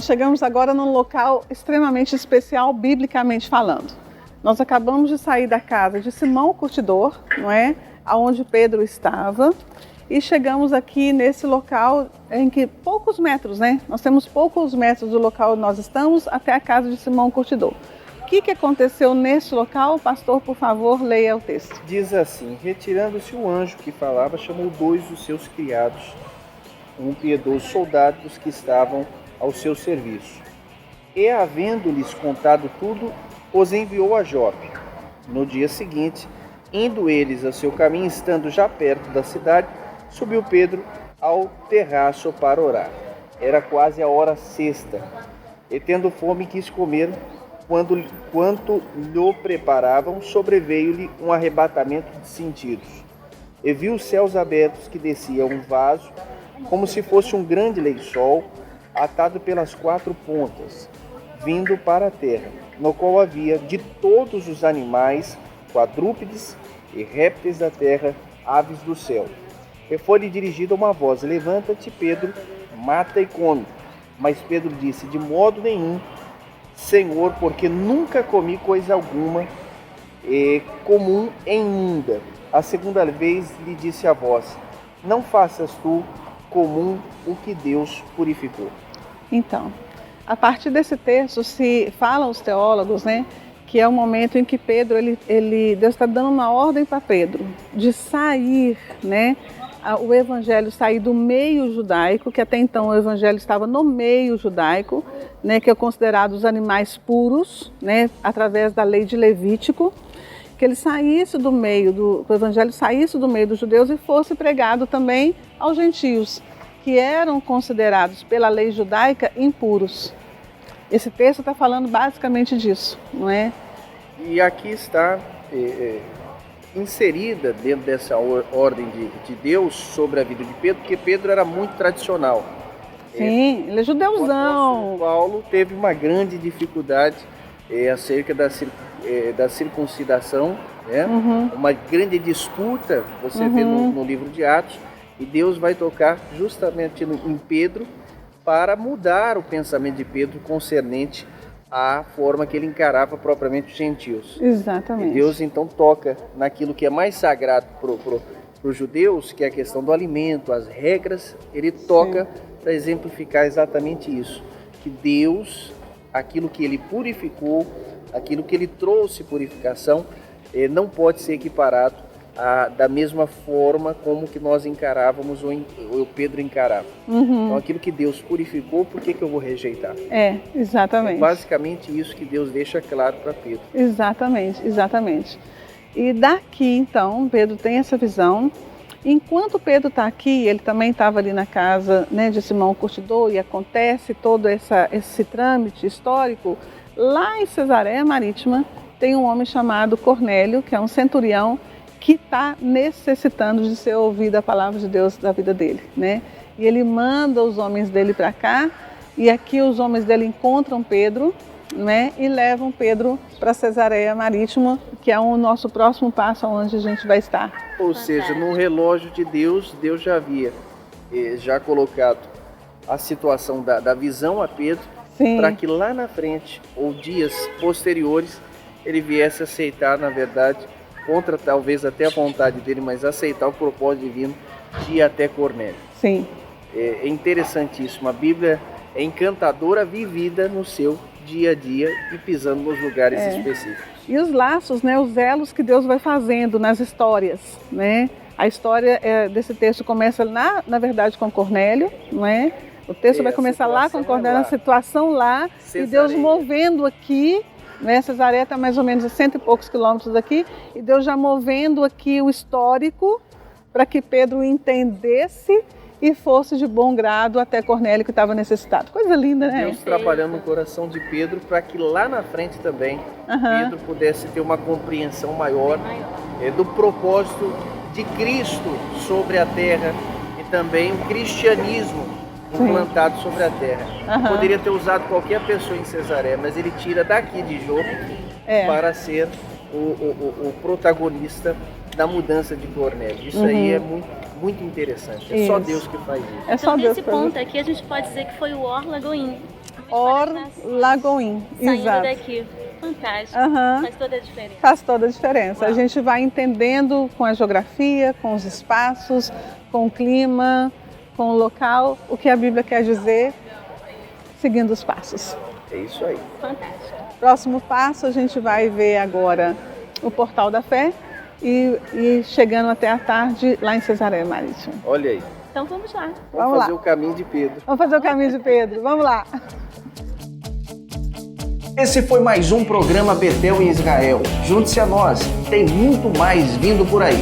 Nós chegamos agora num local extremamente especial, biblicamente falando. Nós acabamos de sair da casa de Simão o Curtidor, não é? Aonde Pedro estava, e chegamos aqui nesse local em que poucos metros, né? Nós temos poucos metros do local onde nós estamos até a casa de Simão o Curtidor. O que aconteceu nesse local? Pastor, por favor, leia o texto. Diz assim: retirando-se o anjo que falava, chamou 2 dos seus criados, um piedoso soldado dos que estavam ao seu serviço. E, havendo-lhes contado tudo, os enviou a Jope. No dia seguinte, indo eles a seu caminho, estando já perto da cidade, subiu Pedro ao terraço para orar. Era quase a hora sexta, e tendo fome quis comer. Quanto lhe preparavam, sobreveio-lhe um arrebatamento de sentidos. E viu os céus abertos, que descia um vaso, como se fosse um grande lençol, atado pelas 4 pontas, vindo para a terra, no qual havia de todos os animais, quadrúpedes e répteis da terra, aves do céu. E foi-lhe dirigida uma voz: levanta-te, Pedro, mata e come. Mas Pedro disse: de modo nenhum, Senhor, porque nunca comi coisa alguma comum e imunda. A segunda vez lhe disse a voz: não faças tu comum o que Deus purificou. Então, a partir desse texto se falam os teólogos, né, que é o momento em que Pedro, Deus está dando uma ordem para Pedro de sair, né, o evangelho sair do meio judaico, que até então o evangelho estava no meio judaico, né, que é considerado os animais puros, né, através da lei de Levítico, que ele saísse do meio o evangelho saísse do meio dos judeus e fosse pregado também aos gentios, que eram considerados pela lei judaica impuros. Esse texto está falando basicamente disso, não é? E aqui está inserida dentro dessa ordem de Deus sobre a vida de Pedro, porque Pedro era muito tradicional. Sim, ele é judeuzão. O Paulo teve uma grande dificuldade acerca da circuncidação, né? Uma grande disputa, você vê no livro de Atos, e Deus vai tocar justamente em Pedro para mudar o pensamento de Pedro concernente à forma que ele encarava propriamente os gentios. Exatamente. E Deus então toca naquilo que é mais sagrado para os judeus, que é a questão do alimento, as regras, ele toca para exemplificar exatamente isso, que Deus, aquilo que ele purificou, aquilo que ele trouxe purificação, não pode ser equiparado da mesma forma como que nós encarávamos ou Pedro encarava. Então aquilo que Deus purificou, por que eu vou rejeitar? Exatamente. É basicamente isso que Deus deixa claro para Pedro. Exatamente, exatamente. E daqui então, Pedro tem essa visão. Enquanto Pedro está aqui, ele também estava ali na casa, né, de Simão o Curtidor, e acontece todo esse trâmite histórico. Lá em Cesareia Marítima tem um homem chamado Cornélio, que é um centurião, que está necessitando de ser ouvida a palavra de Deus da vida dele, né? E ele manda os homens dele para cá, e aqui os homens dele encontram Pedro, né? E levam Pedro para Cesareia Marítima, que é o nosso próximo passo onde a gente vai estar. Ou seja, no relógio de Deus, Deus já havia já colocado a situação da visão a Pedro, para que lá na frente, ou dias posteriores, ele viesse aceitar, na verdade, contra talvez até a vontade dele, mas aceitar o propósito divino de ir até Cornélio. Sim. É interessantíssimo. A Bíblia é encantadora, vivida no seu dia a dia e pisando nos lugares específicos. E os laços, né, os elos que Deus vai fazendo nas histórias, né? A história desse texto começa na verdade com Cornélio, não é? O texto vai começar lá com Cornélio, na situação lá, Cesareia. E Deus movendo aqui, né? Cesareia está mais ou menos a 100 e poucos quilômetros daqui, e Deus já movendo aqui o histórico para que Pedro entendesse e fosse de bom grado até Cornélio, que estava necessitado. Coisa linda, né? Deus trabalhando no coração de Pedro para que lá na frente também Pedro pudesse ter uma compreensão maior do propósito de Cristo sobre a terra e também o cristianismo implantado sobre a terra. Poderia ter usado qualquer pessoa em Cesareia, mas ele tira daqui de Jope para ser o protagonista da mudança de Cornélio. Isso aí é muito interessante. É só Deus que faz isso. Então, nesse ponto aqui, a gente pode dizer que foi o Or Lagoinha. Or Lagoim. Saindo Exato. daqui. Fantástico. Aham. Faz toda a diferença. Faz toda a diferença. Uau. A gente vai entendendo com a geografia, com os espaços, com o clima, com o local, o que a Bíblia quer dizer, seguindo os passos. É isso aí. Fantástico. Próximo passo, a gente vai ver agora o Portal da Fé e chegando até a tarde lá em Cesareia Marítima. Olha aí. Então vamos lá. Vamos fazer lá. o caminho de Pedro. Vamos fazer o caminho de Pedro. Vamos lá. Esse foi mais um programa Betel em Israel. Junte-se a nós, tem muito mais vindo por aí.